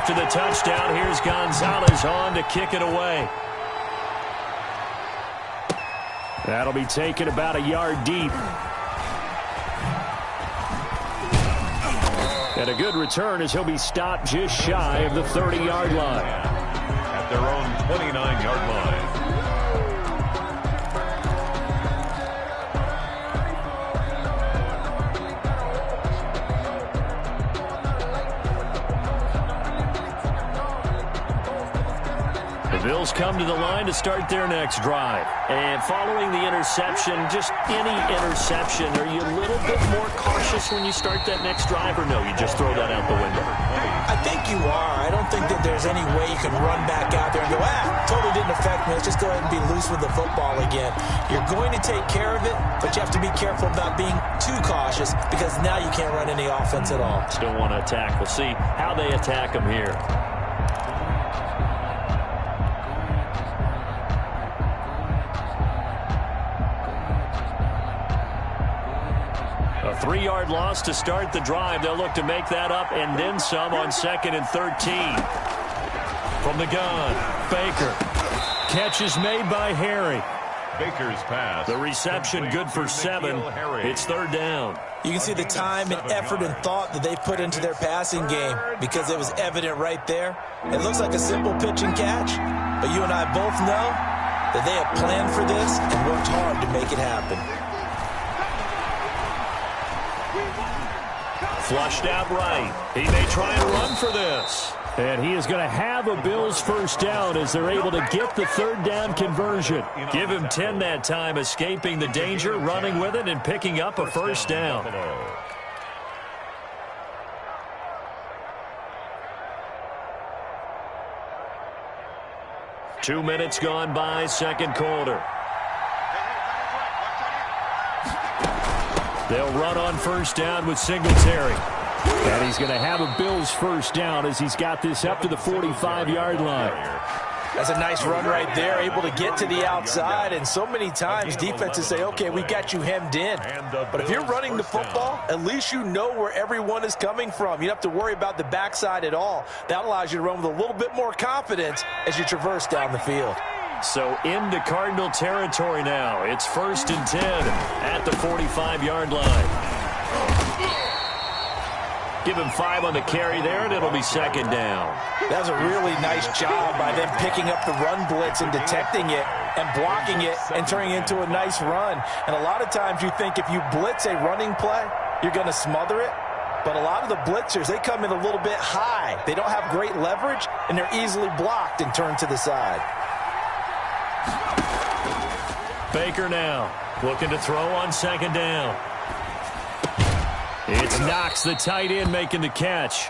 After the touchdown, here's Gonzalez on to kick it away. That'll be taken about a yard deep. And a good return as he'll be stopped just shy of the 30-yard line. At their own 29-yard line. Bills come to the line to start their next drive. And following the interception, just any interception, are you a little bit more cautious when you start that next drive, or no, you just throw that out the window? I think you are. I don't think that there's any way you can run back out there and go, totally didn't affect me. Let's just go ahead and be loose with the football again. You're going to take care of it, but you have to be careful about being too cautious because now you can't run any offense at all. Still want to attack. We'll see how they attack them here. A 3-yard loss to start the drive. They'll look to make that up and then some on 2nd and 13. From the gun, Baker. Catch is made by Harry. Baker's pass. The reception good for 7. It's 3rd down. You can see the time and effort and thought that they put into their passing game because it was evident right there. It looks like a simple pitch and catch, but you and I both know that they have planned for this and worked hard to make it happen. Flushed out right. He may try and run for this. And he is going to have a Bills first down as they're able to get the 3rd down conversion. Give him 10 that time, escaping the danger, running with it, and picking up a first down. 2 minutes gone by, 2nd quarter. They'll run on first down with Singletary. And he's going to have a Bills first down as he's got this up to the 45-yard line. That's a nice run right there, able to get to the outside. And so many times defenses say, okay, we got you hemmed in. But if you're running the football, at least you know where everyone is coming from. You don't have to worry about the backside at all. That allows you to run with a little bit more confidence as you traverse down the field. So into Cardinal territory now. It's 1st and 10 at the 45-yard line. Give him 5 on the carry there, and it'll be 2nd down. That was a really nice job by them picking up the run blitz and detecting it and blocking it and turning it into a nice run. And a lot of times you think if you blitz a running play, you're going to smother it. But a lot of the blitzers, they come in a little bit high. They don't have great leverage, and they're easily blocked and turned to the side. Baker now looking to throw on 2nd down. It's Knox, the tight end, making the catch.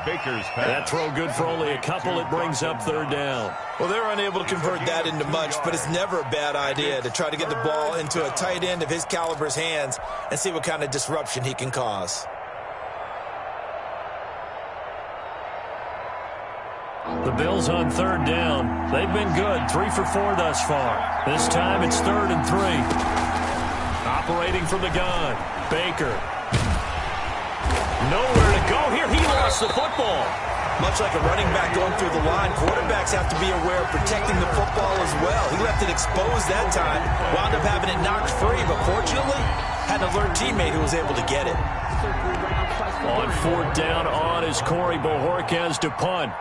Baker's pass. That throw good for only a couple. It brings up 3rd down. Well, they're unable to convert that into much, but it's never a bad idea to try to get the ball into a tight end of his caliber's hands and see what kind of disruption he can cause. The Bills on 3rd down. They've been good, 3 for 4 thus far. This time it's 3rd and 3. Operating from the gun, Baker. Nowhere to go here. He lost the football. Much like a running back going through the line, quarterbacks have to be aware of protecting the football as well. He left it exposed that time, wound up having it knocked free, but fortunately, had an alert teammate who was able to get it. On 4th down on is Corey Bojorquez to punt.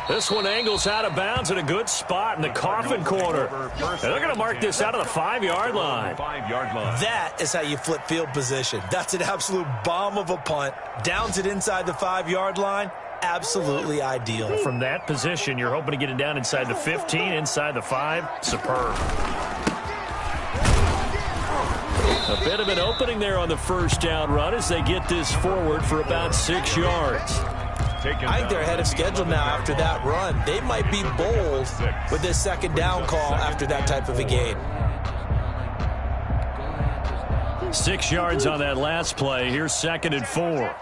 This one angles out of bounds in a good spot in the coffin corner. And they're going to mark this out of the 5-yard line. That is how you flip field position. That's an absolute bomb of a punt. Downs it inside the 5-yard line. Absolutely ideal. From that position, you're hoping to get it down inside the 15, inside the 5. Superb. A bit of an opening there on the first down run as they get this forward for about 6 yards. I think they're ahead of schedule now after that run. They might be bold with this 2nd down call after that type of a game. 6 yards on that last play. Here's 2nd and 4.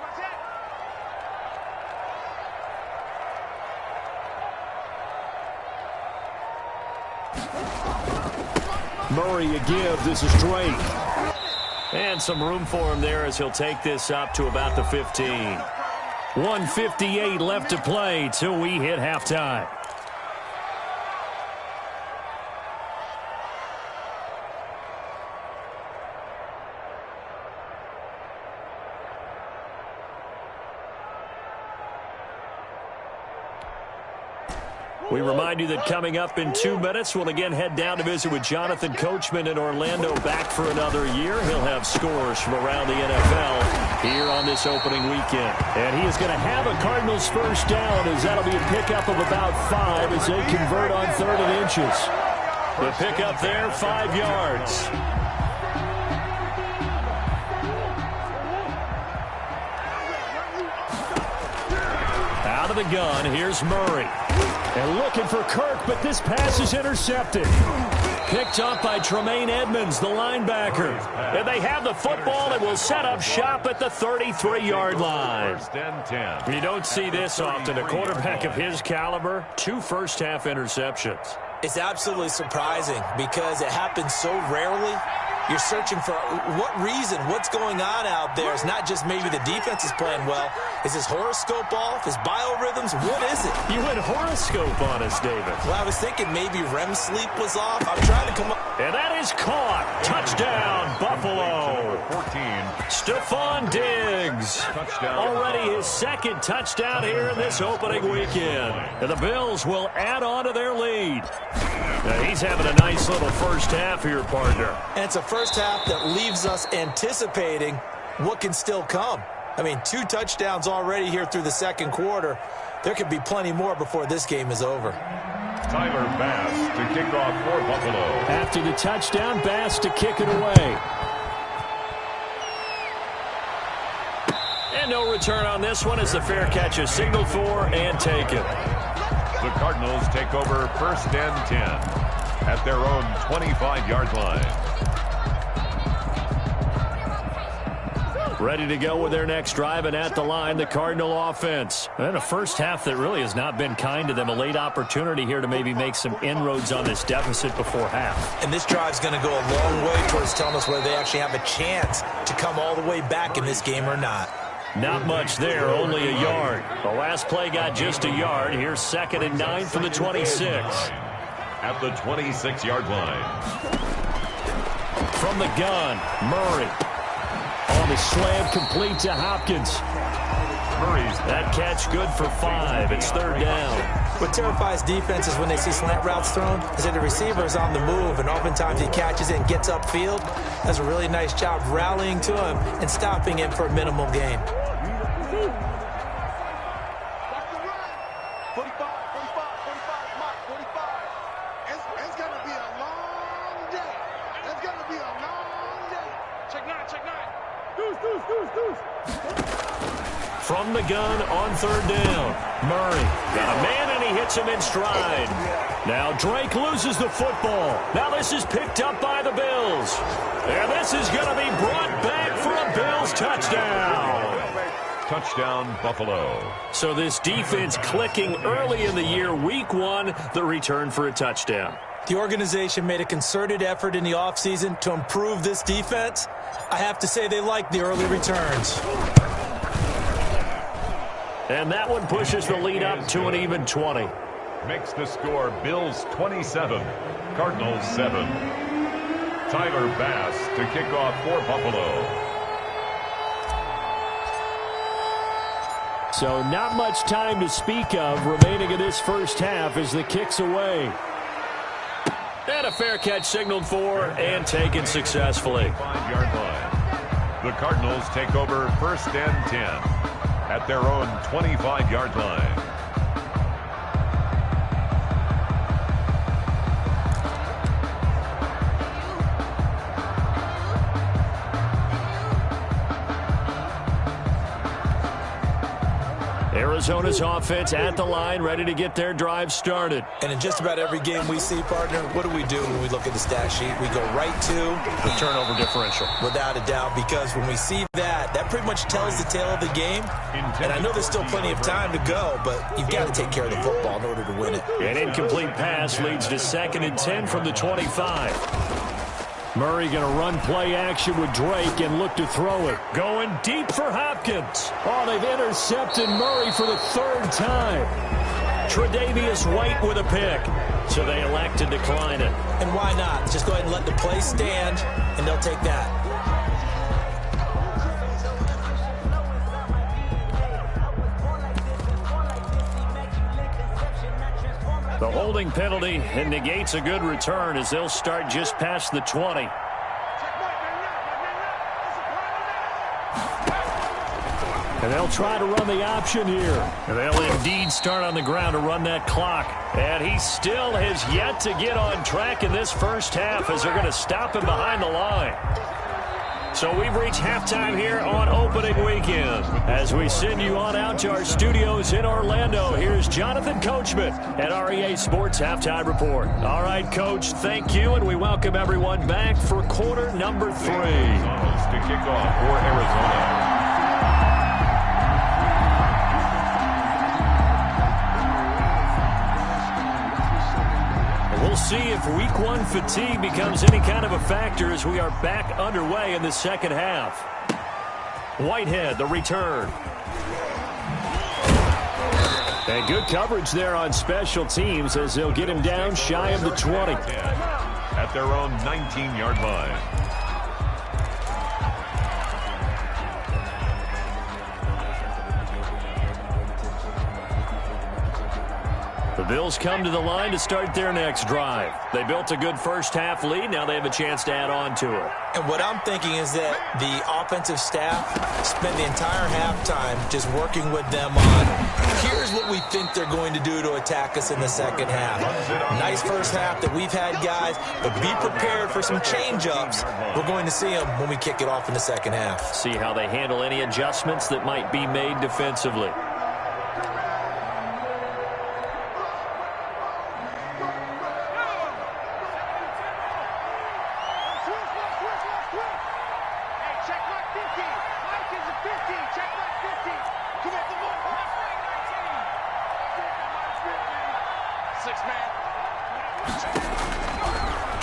Murray a give. This is Drake. And some room for him there as he'll take this up to about the 15. 1:58 left to play till we hit halftime. We remind you that coming up in 2 minutes, we'll again head down to visit with Jonathan Coachman in Orlando, back for another year. He'll have scores from around the NFL here on this opening weekend. And he is going to have a Cardinals first down, as that'll be a pickup of about 5 as they convert on 3rd and inches. The pickup there, 5 yards. Out of the gun, here's Murray. And looking for Kirk, but this pass is intercepted. Picked up by Tremaine Edmonds, the linebacker. And they have the football and will set up shop at the 33-yard line. First and 10. You don't see this often. A quarterback of his caliber, 2 first-half interceptions. It's absolutely surprising because it happens so rarely. You're searching for what reason, what's going on out there. It's not just maybe the defense is playing well. Is his horoscope off? His biorhythms? What is it? You went horoscope on us, David. Well, I was thinking maybe REM sleep was off. I'm trying to come up. And that is caught. Touchdown, Buffalo. 14. Stephon Diggs. Touchdown. Already his 2nd touchdown here in this opening weekend. And the Bills will add on to their lead. Now he's having a nice little first half here, partner. And it's a first half that leaves us anticipating what can still come. I mean, 2 touchdowns already here through the 2nd quarter. There could be plenty more before this game is over. Tyler Bass to kick off for Buffalo. After the touchdown, Bass to kick it away. And no return on this one as the fair catch is signaled for and taken. The Cardinals take over 1st and 10 at their own 25-yard line. Ready to go with their next drive, and at the line, the Cardinal offense. And a first half that really has not been kind to them. A late opportunity here to maybe make some inroads on this deficit before half. And this drive's going to go a long way towards telling us whether they actually have a chance to come all the way back in this game or not. Not much there, only a yard. The last play got just a yard. Here's 2nd and 9 from the 26. At the 26-yard line. From the gun, Murray. On the slam, complete to Hopkins. Murray's that catch good for 5. It's 3rd down. What terrifies defenses when they see slant routes thrown is that the receiver is on the move, and oftentimes he catches it and gets upfield. Does a really nice job rallying to him and stopping him for a minimal gain. 45. From the gun on 3rd down. Murray got a man, and he hits him in stride. Now Drake loses the football. Now this is picked up by the Bills. And this is going to be brought back for a Bills touchdown. Touchdown, Buffalo. So this defense clicking early in the year. Week 1, the return for a touchdown. The organization made a concerted effort in the offseason to improve this defense. I have to say they like the early returns. And that one pushes the lead up to an even 20. Makes the score Bills 27, Cardinals 7. Tyler Bass to kick off for Buffalo. So not much time to speak of remaining in this first half as the kick's away. And a fair catch signaled for and taken successfully. 5-yard line. The Cardinals take over 1st and 10 at their own 25-yard line. Arizona's offense at the line, ready to get their drive started. And in just about every game we see, partner, what do we do when we look at the stat sheet? We go right to the turnover differential. Without a doubt, because when we see that pretty much tells the tale of the game. And I know there's still plenty of time to go, but you've got to take care of the football in order to win it. An incomplete pass leads to 2nd and 10 from the 25. Murray going to run play action with Drake and look to throw it. Going deep for Hopkins. Oh, they've intercepted Murray for the 3rd time. Tre'Davious White with a pick. So they elect to decline it. And why not? Just go ahead and let the play stand, and they'll take that. The holding penalty and negates a good return as they'll start just past the 20. And they'll try to run the option here. And they'll indeed start on the ground to run that clock. And he still has yet to get on track in this first half as they're going to stop him behind the line. So we've reached halftime here on opening weekend. As we send you on out to our studios in Orlando, here's Jonathan Coachman at REA Sports Halftime Report. All right, Coach, thank you, and we welcome everyone back for quarter number 3. To kick off for Arizona. We'll see if week 1 fatigue becomes any kind of a factor as we are back underway in the second half. Whitehead, the return. And good coverage there on special teams as they'll get him down shy of the 20. At their own 19-yard line. The Bills come to the line to start their next drive. They built a good first half lead. Now they have a chance to add on to it. And what I'm thinking is that the offensive staff spent the entire halftime just working with them on, here's what we think they're going to do to attack us in the second half. Nice first half that we've had, guys, but be prepared for some change-ups. We're going to see them when we kick it off in the second half. See how they handle any adjustments that might be made defensively.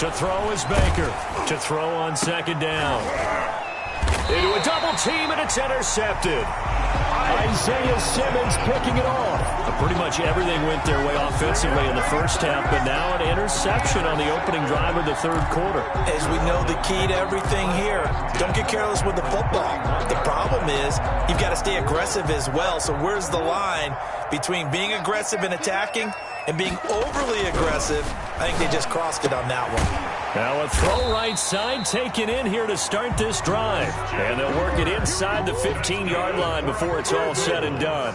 To throw is Baker. To throw on second down. Into a double team, and it's intercepted. Isaiah Simmons picking it off. Pretty much everything went their way offensively in the first half, but now an interception on the opening drive of the third quarter. As we know, the key to everything here, don't get careless with the football. The problem is you've got to stay aggressive as well. So where's the line between being aggressive and attacking and being overly aggressive? I think they just crossed it on that one. Now a throw right side taken in here to start this drive. And they'll work it inside the 15-yard line before it's all said and done.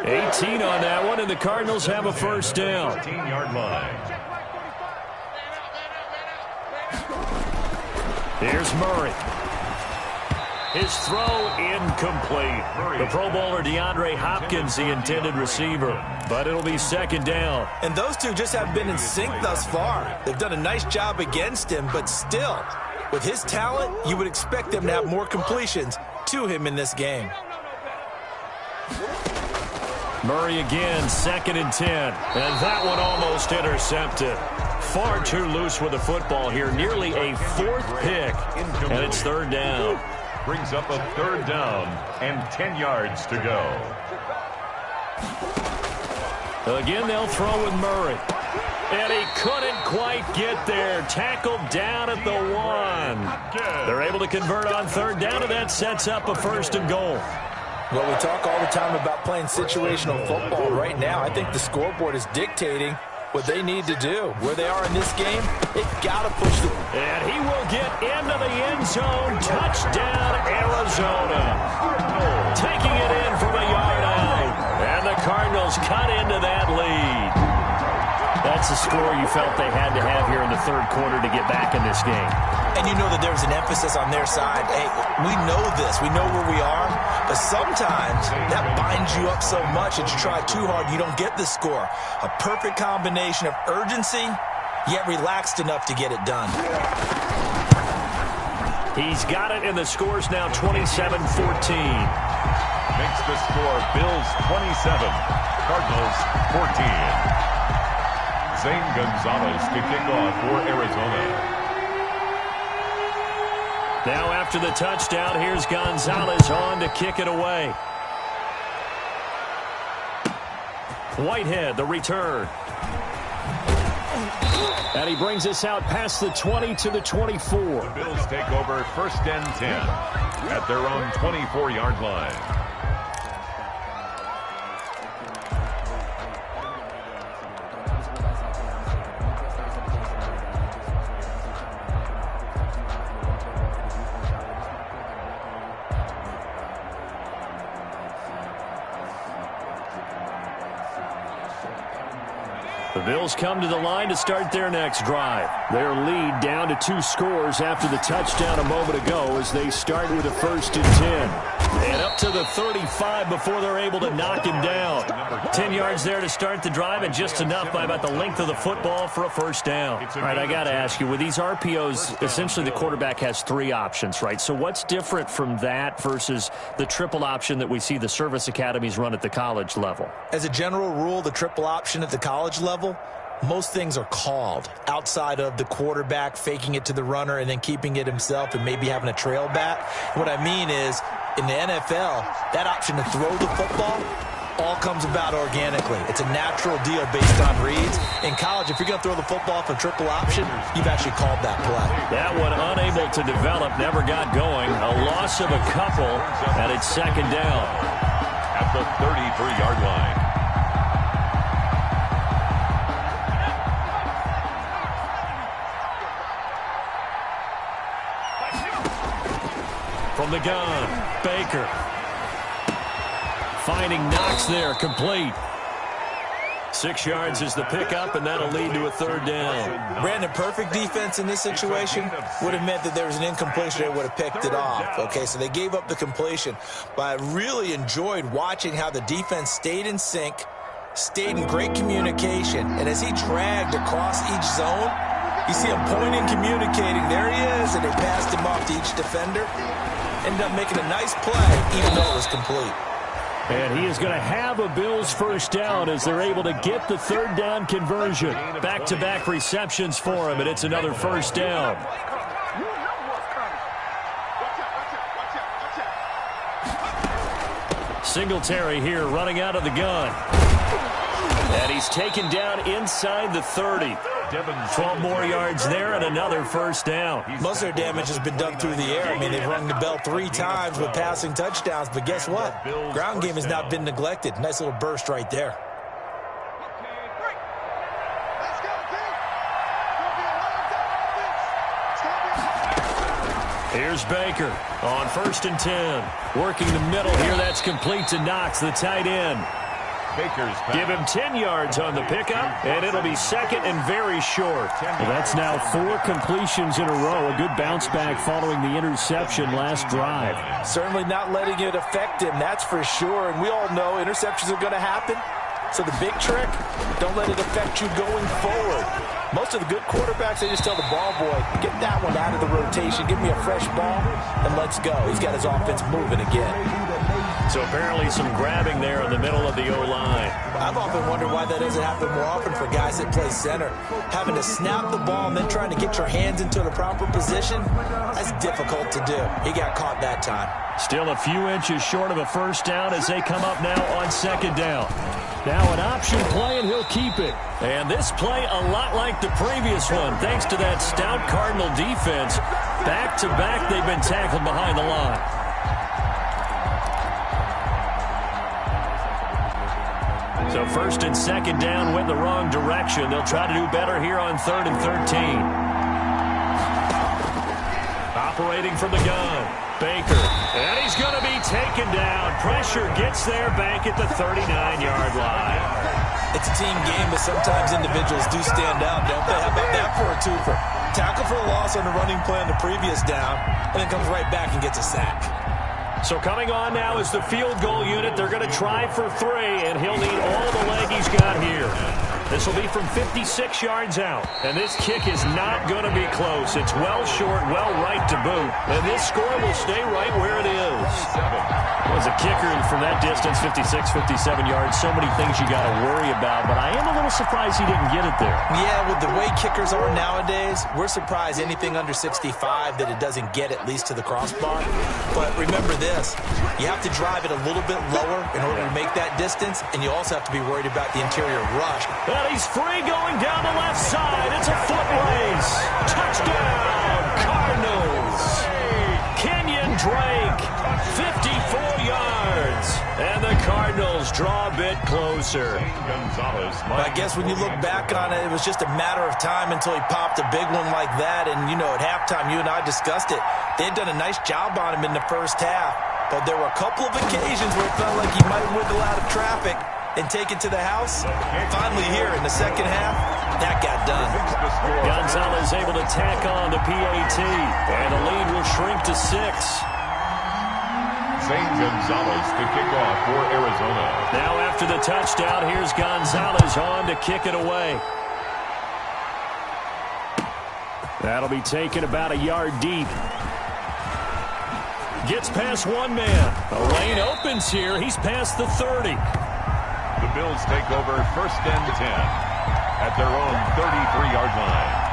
18 on that one, and the Cardinals have a first down. 15-yard line. Here's Murray. His throw incomplete. The Pro Bowler DeAndre Hopkins, the intended receiver. But it'll be second down. And those two just haven't been in sync thus far. They've done a nice job against him, but still, with his talent, you would expect them to have more completions to him in this game. Murray again, 2nd and 10. And that one almost intercepted. Far too loose with the football here. Nearly a 4th pick. And it's third down. Brings up a third down and 10 yards to go. Again, they'll throw with Murray. And he couldn't quite get there. Tackled down at the 1. They're able to convert on third down, and that sets up a 1st and goal. Well, we talk all the time about playing situational football. Right now, I think the scoreboard is dictating what they need to do. Where they are in this game, they've got to push the... And he will get into the end zone. Touchdown, Arizona. Taking it in from a yard out. And the Cardinals cut into that lead. A That's the score you felt they had to have here in the third quarter to get back in this game. And you know that there's an emphasis on their side. Hey, we know this. We know where we are. But sometimes that binds you up so much that you try too hard, you don't get the score. A perfect combination of urgency, yet relaxed enough to get it done. He's got it, and the score's now 27-14. Makes the score Bills 27, Cardinals 14. Zane Gonzalez to kick off for Arizona. Now after the touchdown, here's Gonzalez on to kick it away. Whitehead, the return. And he brings us out past the 20 to the 24. The Bills take over 1st and 10 at their own 24-yard line. The Bills come to the line to start their next drive. Their lead down to 2 scores after the touchdown a moment ago as they start with a 1st and 10. And up to the 35 before they're able to knock him down. 10 yards there to start the drive, and just enough by about the length of the football for a 1st down. All right, I got to ask you, with these RPOs, essentially the quarterback has 3 options, right? So what's different from that versus the triple option that we see the service academies run at the college level? As a general rule, the triple option at the college level, most things are called outside of the quarterback faking it to the runner and then keeping it himself and maybe having a trail back. What I mean is, in the NFL, that option to throw the football all comes about organically. It's a natural deal based on reads. In college, if you're going to throw the football for triple option, you've actually called that play. That one unable to develop, never got going. A loss of a couple, and it's 2nd down. At the 33-yard line. From the gun, Baker. Finding Knox there, complete. 6 yards is the pickup, and that'll lead to a 3rd down. Brandon, perfect defense in this situation would have meant that there was an incompletion. They would have picked it off. Okay, so they gave up the completion. But I really enjoyed watching how the defense stayed in sync, stayed in great communication. And as he dragged across each zone, you see him pointing, communicating. There he is, and they passed him off to each defender. Ended up making a nice play, even though it was complete. And he is going to have a Bills 1st down as they're able to get the 3rd down conversion. Back-to-back receptions for him, and it's another 1st down. Singletary here running out of the gun. And he's taken down inside the 30. 12 more yards there and another 1st down. Most of their damage has been done through the air. I mean, they've rung the bell 3 times with passing touchdowns, but guess what? Ground game has not been neglected. Nice little burst right there. Here's Baker on 1st and 10. Working the middle here. That's complete to Knox, the tight end. Give him 10 yards on the pickup, and it'll be 2nd and very short. Well, that's now 4 completions in a row. A good bounce back following the interception last drive. Certainly not letting it affect him, that's for sure. And we all know interceptions are going to happen. So the big trick, don't let it affect you going forward. Most of the good quarterbacks, they just tell the ball boy, get that one out of the rotation, give me a fresh ball, and let's go. He's got his offense moving again. So apparently some grabbing there in the middle of the O-line. I've often wondered why that doesn't happen more often for guys that play center. Having to snap the ball and then trying to get your hands into the proper position, that's difficult to do. He got caught that time. Still a few inches short of a 1st down as they come up now on 2nd down. Now an option play, and he'll keep it. And this play a lot like the previous one, thanks to that stout Cardinal defense. Back-to-back, they've been tackled behind the line. So 1st and 2nd down went the wrong direction. They'll try to do better here on 3rd and 13. Operating from the gun. Baker, and he's going to be taken down. Pressure gets there back at the 39-yard line. It's a team game, but sometimes individuals do stand out, don't they? How about that for a twofer? Tackle for a loss on the running play on the previous down, and then comes right back and gets a sack. So coming on now is the field goal unit. They're going to try for 3, and he'll need all the leg he's got here. This will be from 56 yards out, and this kick is not going to be close. It's well short, well right to boot, and this score will stay right where it is. As a kicker from that distance, 56, 57 yards, so many things you got to worry about, but I am a little surprised he didn't get it there. Yeah, with the way kickers are nowadays, we're surprised anything under 65 that it doesn't get at least to the crossbar. But remember this, you have to drive it a little bit lower in order to make that distance, and you also have to be worried about the interior rush. And he's free going down the left side. It's a foot race. Touchdown, Cardinals. Kenyon Drake, 54 yards. And the Cardinals draw a bit closer. I guess when you look back on it, it was just a matter of time until he popped a big one like that. And, you know, at halftime, you and I discussed it. They had done a nice job on him in the first half. But there were a couple of occasions where it felt like he might wiggle out of traffic and take it to the house. Finally here in the second half, that got done. Gonzalez able to tack on the PAT, and the lead will shrink to 6. St. Gonzalez to kick off for Arizona. Now after the touchdown, here's Gonzalez on to kick it away. That'll be taken about a yard deep. Gets past one man. A lane opens here. He's past the 30. The Bills take over 1st and 10 at their own 33-yard line.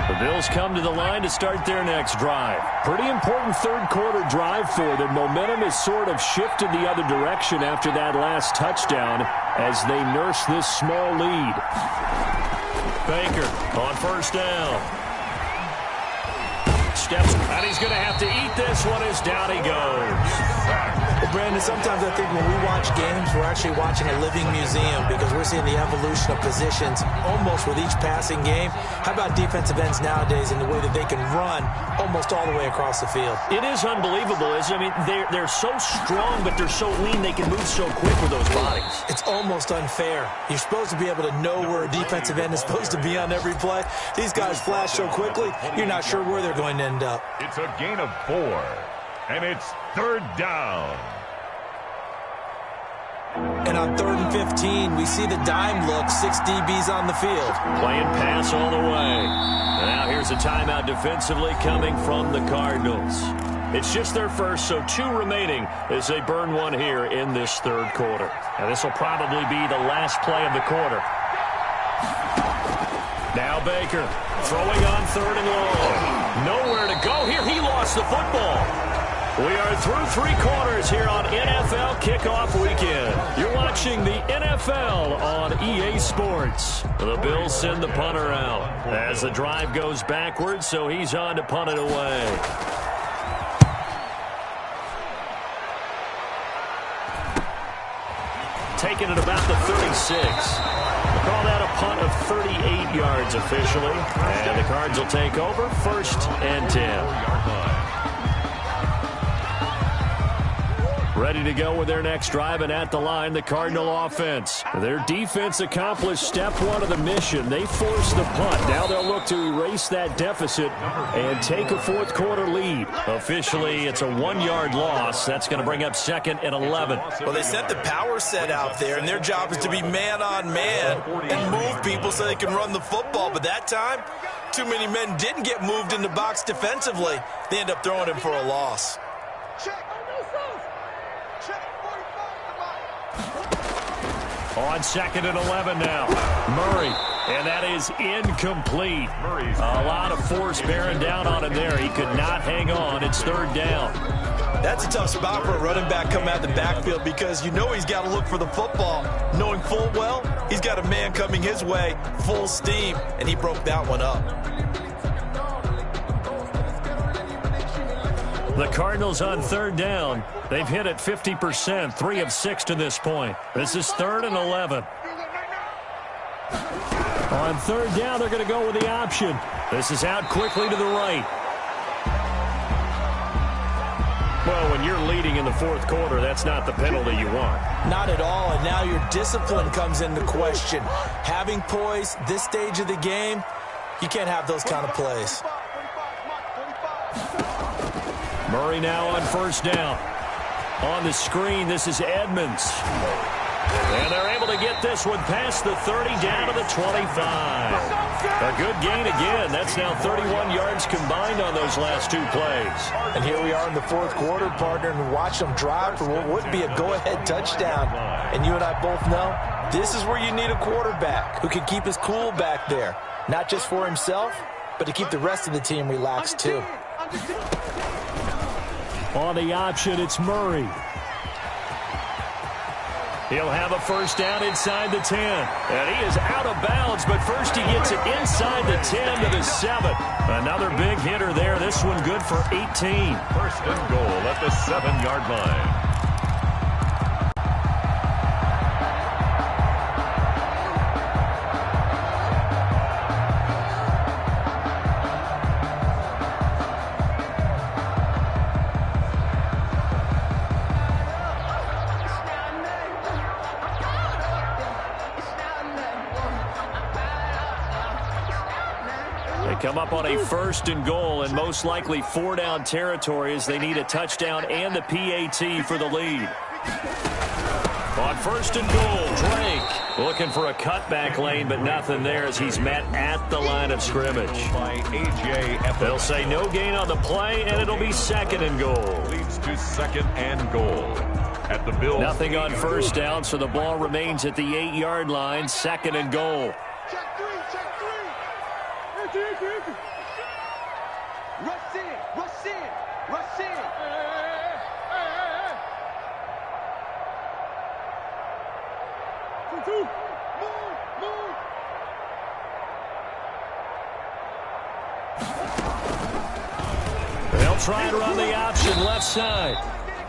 The Bills come to the line to start their next drive. Pretty important third-quarter drive for them. Momentum has sort of shifted the other direction after that last touchdown as they nurse this small lead. Baker on 1st down. Steps, and he's going to have to eat this one as down he goes. Well, Brandon, sometimes I think when we watch games, we're actually watching a living museum because we're seeing the evolution of positions almost with each passing game. How about defensive ends nowadays and the way that they can run almost all the way across the field? It is unbelievable, isn't it? I mean, they're so strong, but they're so lean they can move so quick with those bodies. It's almost unfair. You're supposed to be able to know where a defensive end is supposed to be on every play. These guys flash so quickly, you're not sure where they're going to end up. It's a gain of 4, and it's 3rd down. And on 3rd and 15, we see the dime look, 6 DBs on the field. Playing pass all the way. And now here's a timeout defensively coming from the Cardinals. It's just their first, so 2 remaining as they burn one here in this 3rd quarter. And this will probably be the last play of the quarter. Now Baker throwing on 3rd and long. Nowhere to go here. He lost the football. We are through 3 quarters here on NFL Kickoff Weekend. You're watching the NFL on EA Sports. The Bills send the punter out as the drive goes backwards, so he's on to punt it away. Taking it about the 36. We'll call that a punt of 38 yards officially. And the Cards will take over 1st and 10. Ready to go with their next drive, and at the line, the Cardinal offense. Their defense accomplished step 1 of the mission. They forced the punt. Now they'll look to erase that deficit and take a 4th quarter lead. Officially, it's a 1-yard loss. That's going to bring up 2nd and 11. Well, they set the power set out there, and their job is to be man-on-man and move people so they can run the football. But that time, too many men didn't get moved in the box defensively. They end up throwing him for a loss. On 2nd and 11 now. Murray, and that is incomplete. A lot of force bearing down on him there. He could not hang on. It's 3rd down. That's a tough spot for a running back coming out of the backfield because you know he's got to look for the football, knowing full well he's got a man coming his way full steam, and he broke that one up. The Cardinals on 3rd down. They've hit it 50%, 3 of 6 to this point. This is 3rd and 11. On third down, they're going to go with the option. This is out quickly to the right. Well, when you're leading in the fourth quarter, that's not the penalty you want. Not at all, and now your discipline comes into question. Having poise this stage of the game, you can't have those kind of plays. Murray now on first down. On the screen, this is Edmonds. And they're able to get this one past the 30 down to the 25. A good gain again. That's now 31 yards combined on those last two plays. And here we are in the fourth quarter, partner, and watch them drive for what would be a go-ahead touchdown. And you and I both know this is where you need a quarterback who can keep his cool back there. Not just for himself, but to keep the rest of the team relaxed too. On the option, it's Murray. He'll have a first down inside the 10. And he is out of bounds, but first he gets it inside the 10 to the 7. Another big hitter there. This one good for 18. First and goal at the 7-yard line. Come up on a first and goal and most likely 4-down territory as they need a touchdown and the PAT for the lead. On first and goal, Drake looking for a cutback lane, but nothing there as he's met at the line of scrimmage. They'll say no gain on the play, and it'll be second and goal. Leads to second and goal. At the Bills. Nothing on first down, so the ball remains at the 8-yard line, second and goal. Rush in, rush in, rush in. Move. They'll try and run the option left side.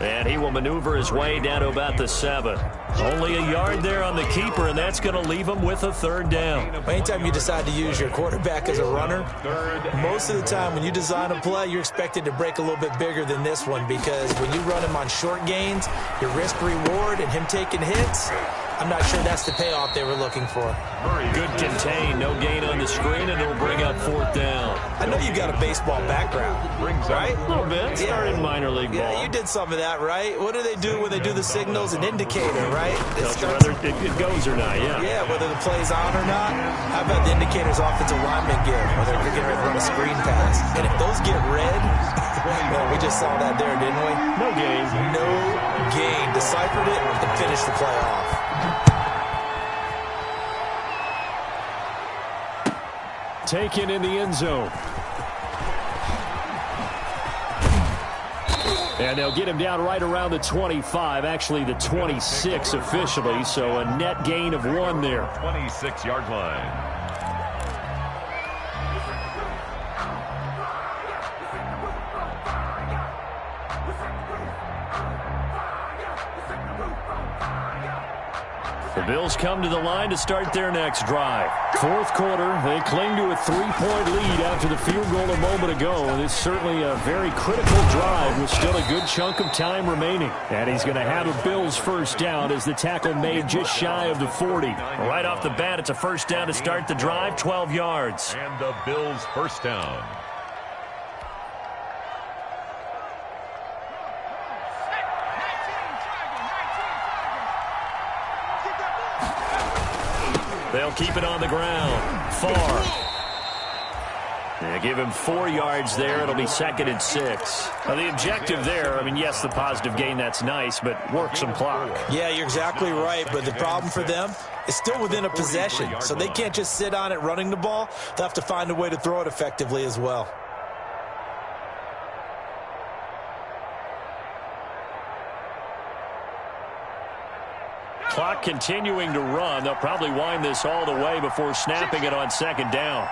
And he will maneuver his way down to about the 7. Only a yard there on the keeper, and that's going to leave him with a third down. Anytime you decide to use your quarterback as a runner, most of the time when you design a play, you're expected to break a little bit bigger than this one because when you run him on short gains, your risk-reward and him taking hits, I'm not sure that's the payoff they were looking for. Good contain, no gain on the screen, and it'll bring up fourth down. I know you got a baseball background, right? A little bit. Started minor league ball. Yeah, you did some of that, right? What do they do when they do the signals? An indicator, right? Tells you whether it goes or not, yeah. Yeah, whether the play's on or not. How about the indicators offensive linemen give, whether they're getting ready to run a screen pass? And if those get red, well, we just saw that there, didn't we? No gain. No gain. Deciphered it and finished the play off. Taken in the end zone. And they'll get him down right around the 25, actually the 26 officially, so a net gain of 1 there. 26-yard line. The Bills come to the line to start their next drive. Fourth quarter, they cling to a 3-point lead after the field goal a moment ago. This is certainly a very critical drive with still a good chunk of time remaining. And he's going to have a Bills first down as the tackle made just shy of the 40. Right off the bat, it's a first down to start the drive, 12 yards. And the Bills first down. They'll keep it on the ground. Far. They give him 4 yards there. It'll be second and 6. Now, the objective there, I mean, yes, the positive gain, that's nice, but work some clock. Yeah, you're exactly right, but the problem for them is still within a possession, so they can't just sit on it running the ball. They'll have to find a way to throw it effectively as well. Clock continuing to run. They'll probably wind this all the way before snapping it on second down.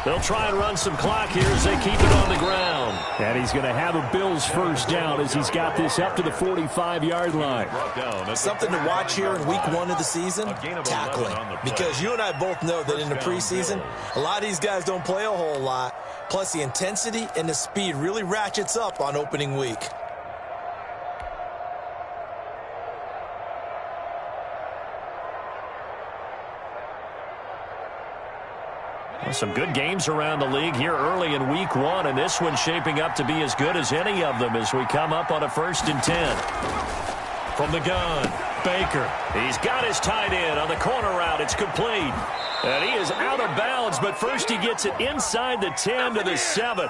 They'll try and run some clock here as they keep it on the ground. And he's going to have a Bills first down as he's got this up to the 45-yard line. Something to watch here in week 1 of the season, tackling. Because you and I both know that in the preseason, a lot of these guys don't play a whole lot. Plus, the intensity and the speed really ratchets up on opening week. Some good games around the league here early in week 1, and this one's shaping up to be as good as any of them as we come up on a 1st and 10. From the gun, Baker. He's got his tight end on the corner route. It's complete. And he is out of bounds, but first he gets it inside the 10 to the 7.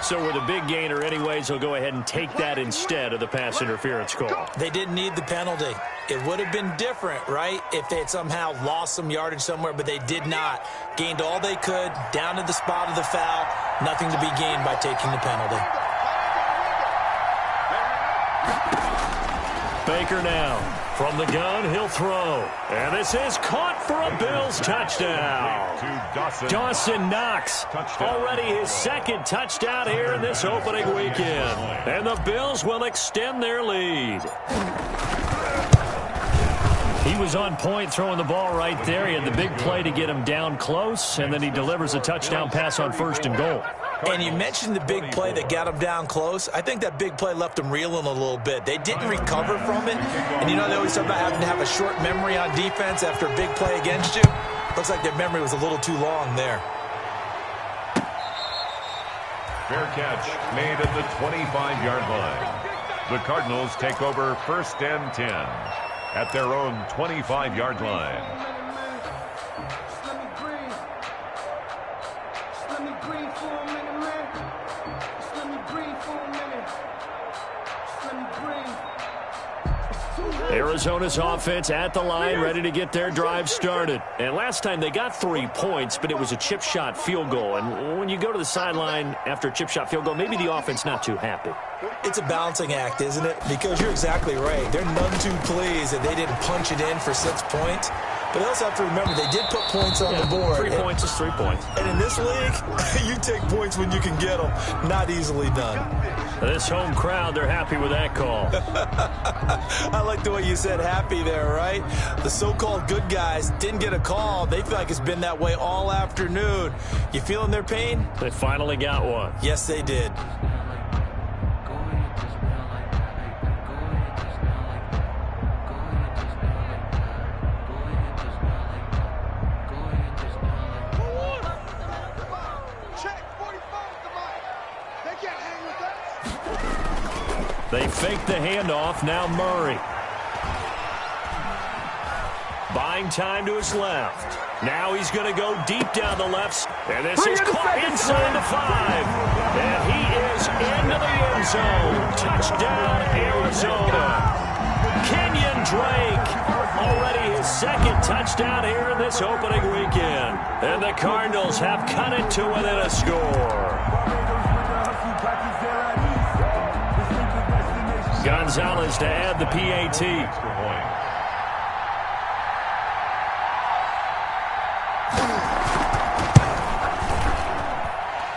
So with a big gainer anyways, he'll go ahead and take that instead of the pass interference call. They didn't need the penalty. It would have been different, right, if they had somehow lost some yardage somewhere, but they did not. Gained all they could, down to the spot of the foul. Nothing to be gained by taking the penalty. Baker now. From the gun, he'll throw. And this is caught for a Bills touchdown. Dawson Knox. Already his 2nd touchdown here in this opening weekend. And the Bills will extend their lead. He was on point throwing the ball right there. He had the big play to get him down close, and then he delivers a touchdown pass on 1st and goal. And you mentioned the big play that got him down close. I think that big play left him reeling a little bit. They didn't recover from it. And you know they always talk about having to have a short memory on defense after a big play against you. Looks like their memory was a little too long there. Fair catch made at the 25-yard line. The Cardinals take over 1st and 10 at their own 25-yard line. Arizona's offense at the line, ready to get their drive started. And last time they got 3 points, but it was a chip shot field goal. And when you go to the sideline after a chip shot field goal, maybe the offense not too happy. It's a balancing act, isn't it? Because you're exactly right. They're none too pleased that they didn't punch it in for 6 points. But they also have to remember they did put points on the board. 3 points is 3 points. And in this league, you take points when you can get them. Not easily done. This home crowd, they're happy with that call. I like the way you said happy there, right? The so-called good guys didn't get a call. They feel like it's been that way all afternoon. You feeling their pain? They finally got one. Yes, they did. They fake the handoff. Now Murray. Buying time to his left. Now he's going to go deep down the left. And this is caught inside the 5. And he is into the end zone. Touchdown, Arizona. Kenyon Drake. Already his 2nd touchdown here in this opening weekend. And the Cardinals have cut it to within a score. Gonzalez to add the PAT.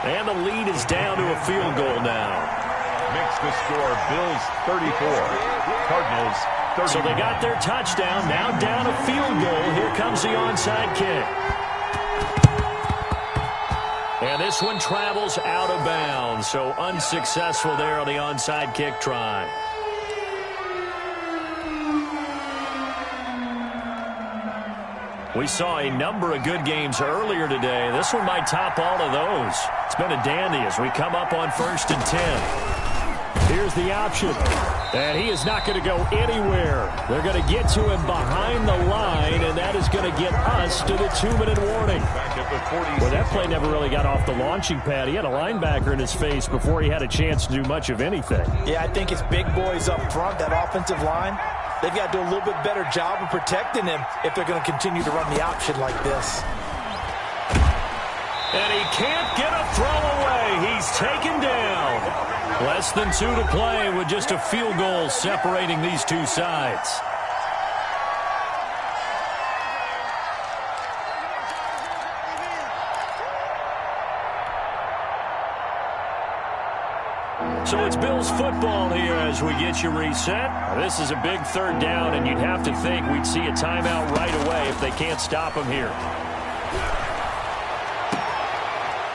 And the lead is down to a field goal now. Makes the score Bills 34, Cardinals 30. So they got their touchdown, now down a field goal. Here comes the onside kick. And this one travels out of bounds, so unsuccessful there on the onside kick try. We saw a number of good games earlier today. This one might top all of those. It's been a dandy as we come up on 1st and 10. Here's the option. And he is not going to go anywhere. They're going to get to him behind the line, and that is going to get us to the 2-minute warning. Well, that play never really got off the launching pad. He had a linebacker in his face before he had a chance to do much of anything. Yeah, I think it's big boys up front, that offensive line. They've got to do a little bit better job of protecting him if they're going to continue to run the option like this. And he can't get a throw away. He's taken down. Less than 2 to play with just a field goal separating these two sides. So it's Bills football here as we get you reset. This is a big third down, and you'd have to think we'd see a timeout right away if they can't stop them here.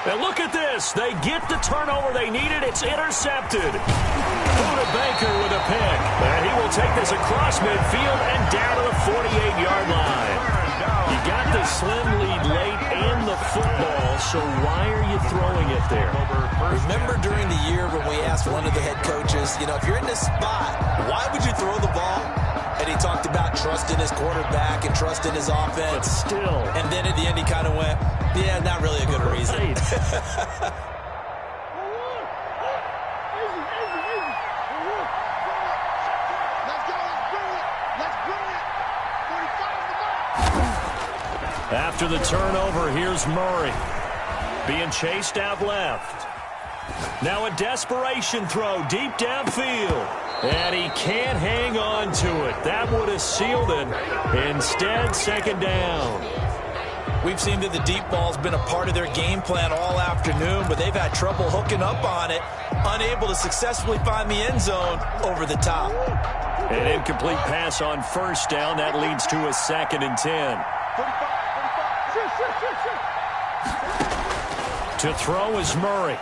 And look at this. They get the turnover they needed. It's intercepted. Buda Baker with a pick. And he will take this across midfield and down to the 48-yard line. You got the slim lead late and the football, so why are you throwing it there? Remember during the year when we asked one of the head coaches, if you're in this spot, why would you throw the ball? And he talked about trusting his quarterback and trusting his offense. But still. And then at the end he kind of went, yeah, not really a good reason. Right. After the turnover, here's Murray. Being chased out left. Now a desperation throw deep downfield. And he can't hang on to it. That would have sealed it. Instead, second down. We've seen that the deep ball's been a part of their game plan all afternoon, but they've had trouble hooking up on it, unable to successfully find the end zone over the top. An incomplete pass on first down. That leads to a 2nd and 10. To throw is Murray.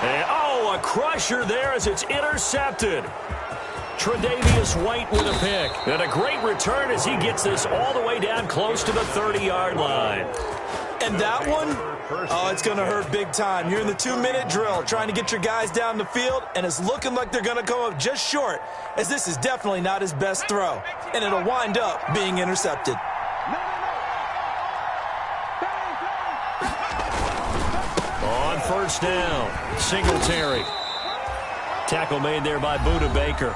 And, a crusher there as it's intercepted. Tre'Davious White with a pick. And a great return as he gets this all the way down close to the 30-yard line. And that one, it's going to hurt big time. You're in the 2-minute drill trying to get your guys down the field, and it's looking like they're going to come up just short, as this is definitely not his best throw. And it'll wind up being intercepted. On first down, Singletary. Tackle made there by Buda Baker.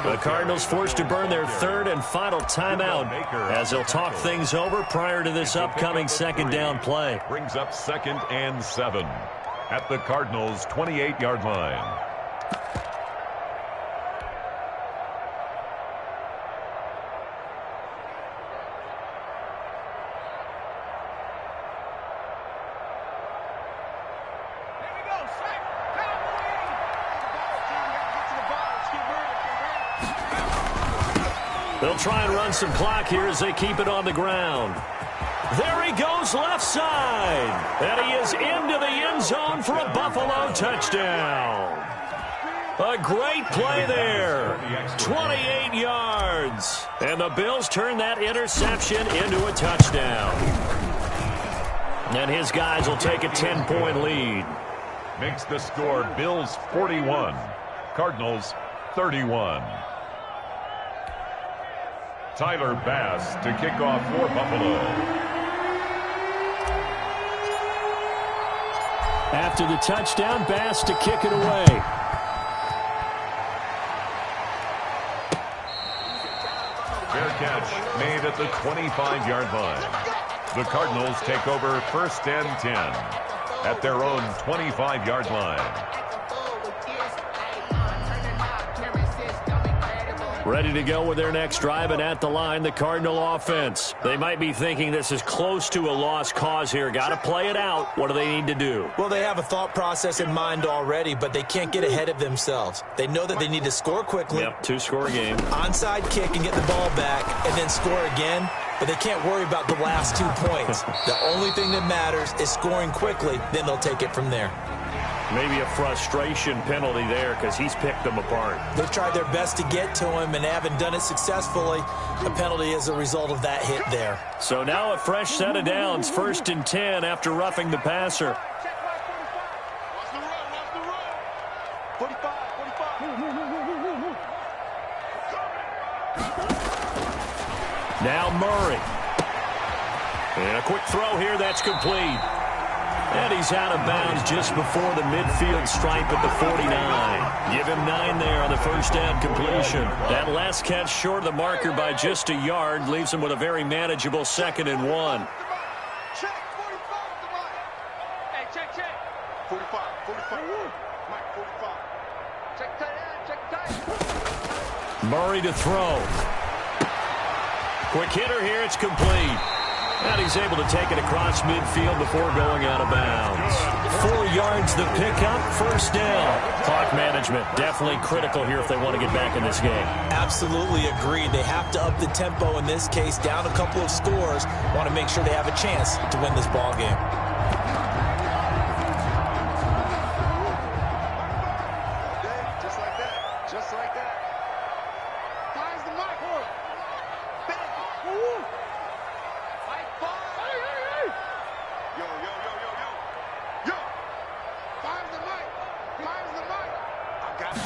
The Cardinals forced to burn their 3rd and final timeout as they'll talk things over prior to this upcoming second down play. Brings up 2nd and 7 at the Cardinals' 28-yard line. They'll try and run some clock here as they keep it on the ground. There he goes left side. And he is into the end zone for a Buffalo touchdown. A great play there. 28 yards. And the Bills turn that interception into a touchdown. And his guys will take a 10-point lead. Makes the score Bills 41, Cardinals 31. Tyler Bass to kick off for Buffalo. After the touchdown, Bass to kick it away. Fair catch made at the 25-yard line. The Cardinals take over 1st and 10 at their own 25-yard line. Ready to go with their next drive, and at the line, the Cardinal offense. They might be thinking this is close to a lost cause here. Got to play it out. What do they need to do? Well, they have a thought process in mind already, but they can't get ahead of themselves. They know that they need to score quickly. Yep, 2-score game. Onside kick and get the ball back, and then score again. But they can't worry about the last 2 points. The only thing that matters is scoring quickly. Then they'll take it from there. Maybe a frustration penalty there because he's picked them apart. They've tried their best to get to him and haven't done it successfully. A penalty as a result of that hit there. So now a fresh set of downs. 1st and 10 after roughing the passer. Now Murray. And a quick throw here that's complete. And he's out of bounds just before the midfield stripe at the 49. Give him 9 there on the first down completion. That last catch short of the marker by just a yard leaves him with a very manageable 2nd and 1. Check, 45 to Mike. Hey, check. 45. Mike, 45. Check tight end, check tight. Murray to throw. Quick hitter here, it's complete. And he's able to take it across midfield before going out of bounds. 4 yards the pickup, first down. Clock management definitely critical here if they want to get back in this game. Absolutely agreed. They have to up the tempo in this case, down a couple of scores. Want to make sure they have a chance to win this ball game. Just like that. Just like that. Fires the mic. Bang. Woo. Fight, fight. Hey. Yo. Yo. Fires the mic. Fires the mic. I got it.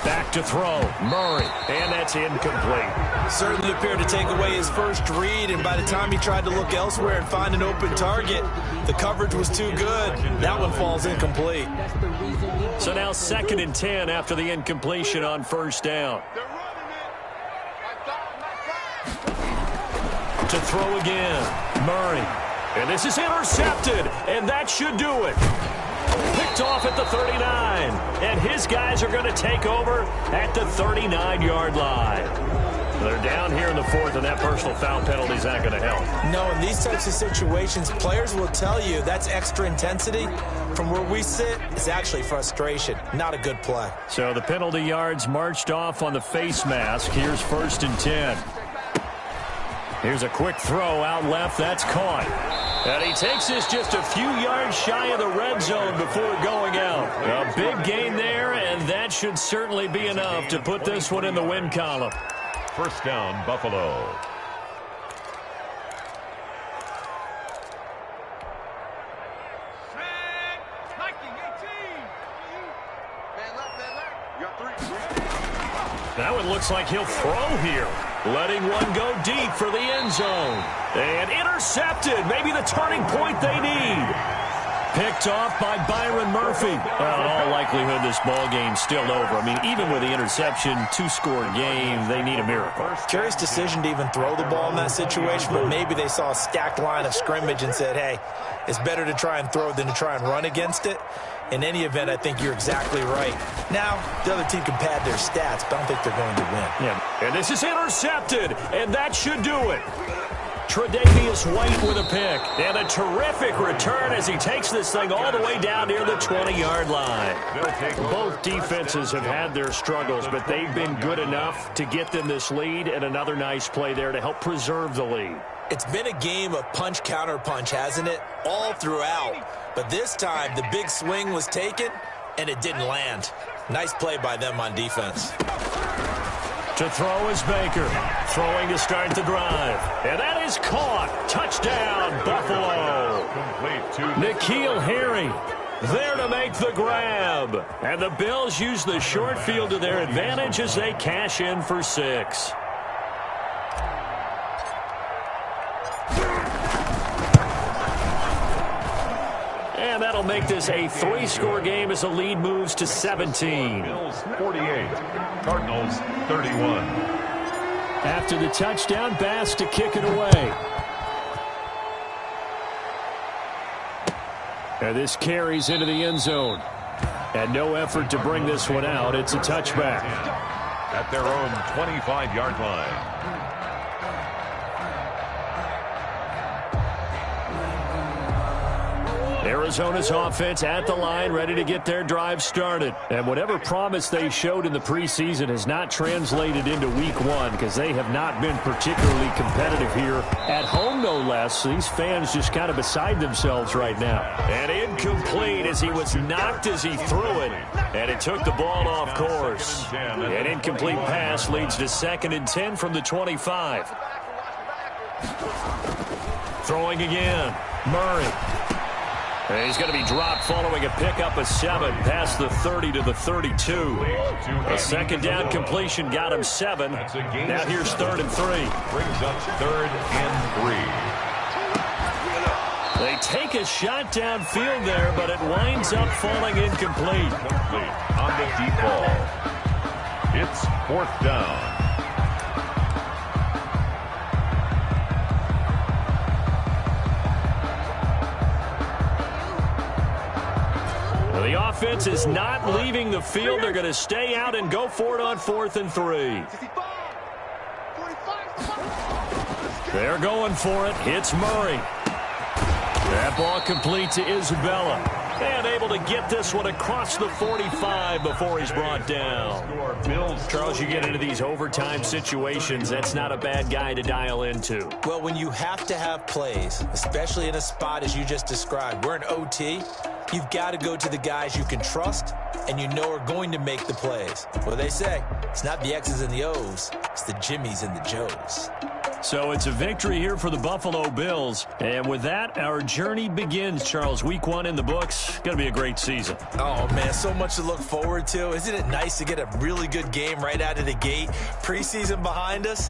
Back to throw. Murray. And that's incomplete. Certainly appeared to take away his first read, and by the time he tried to look elsewhere and find an open target, the coverage was too good. That one falls incomplete. So now 2nd and 10 after the incompletion on first down. They're running it. To throw again. Murray. And this is intercepted. And that should do it. Picked off at the 39. And his guys are going to take over at the 39-yard line. They're down here in the 4th, and that personal foul penalty is not going to help. No, in these types of situations, players will tell you that's extra intensity. From where we sit, it's actually frustration. Not a good play. So the penalty yards marched off on the face mask. Here's 1st and 10. Here's a quick throw out left. That's caught. And he takes this just a few yards shy of the red zone before going out. A big gain there, and that should certainly be enough to put this one in the win column. First down, Buffalo. That one looks like he'll throw here. Letting one go deep for the end zone. And intercepted. Maybe the turning point they need. Picked off by Byron Murphy. Well, in all likelihood, this ball game's still over. I mean, even with the interception, 2-score game, they need a miracle. Curious decision to even throw the ball in that situation, but maybe they saw a stacked line of scrimmage and said, hey, it's better to try and throw than to try and run against it. In any event, I think you're exactly right. Now, the other team can pad their stats, but I don't think they're going to win. Yeah. And this is intercepted, and that should do it. Tre'Davious White with a pick. And a terrific return as he takes this thing all the way down near the 20-yard line. Both defenses have had their struggles, but they've been good enough to get them this lead, and another nice play there to help preserve the lead. It's been a game of punch-counter-punch, hasn't it? All throughout. But this time, the big swing was taken, and it didn't land. Nice play by them on defense. To throw is Baker. Throwing to start the drive. And that is caught. Touchdown, Buffalo. N'Keal Harry there to make the grab. And the Bills use the short field to their advantage as they cash in for 6. And that'll make this a 3-score game as the lead moves to 17. Bills 48, Cardinals 31. After the touchdown, Bass to kick it away. And this carries into the end zone. And no effort to bring this one out. It's a touchback. At their own 25-yard line. Arizona's offense at the line, ready to get their drive started. And whatever promise they showed in the preseason has not translated into week 1 because they have not been particularly competitive here at home, no less. These fans just kind of beside themselves right now. And incomplete as he was knocked as he threw it. And it took the ball off course. An incomplete pass leads to 2nd and 10 from the 25. Throwing again. Murray. And he's going to be dropped following a pickup of 7 past the 30 to the 32. A second down completion got him 7. Now here's 3rd and 3. Brings up 3rd and 3. They take a shot downfield there, but it winds up falling incomplete. On the deep ball. It's 4th down. The offense is not leaving the field. They're going to stay out and go for it on 4th and 3. They're going for it. It's Murray. That ball complete to Isabella. And able to get this one across the 45 before he's brought down. Charles, you get into these overtime situations, that's not a bad guy to dial into. Well, when you have to have plays, especially in a spot as you just described, we're in OT, you've got to go to the guys you can trust and you know are going to make the plays. Well, they say it's not the X's and the O's, it's the Jimmies and the Joes. So it's a victory here for the Buffalo Bills. And with that, our journey begins, Charles. Week 1 in the books. Going to be a great season. Oh, man, so much to look forward to. Isn't it nice to get a really good game right out of the gate? Preseason behind us.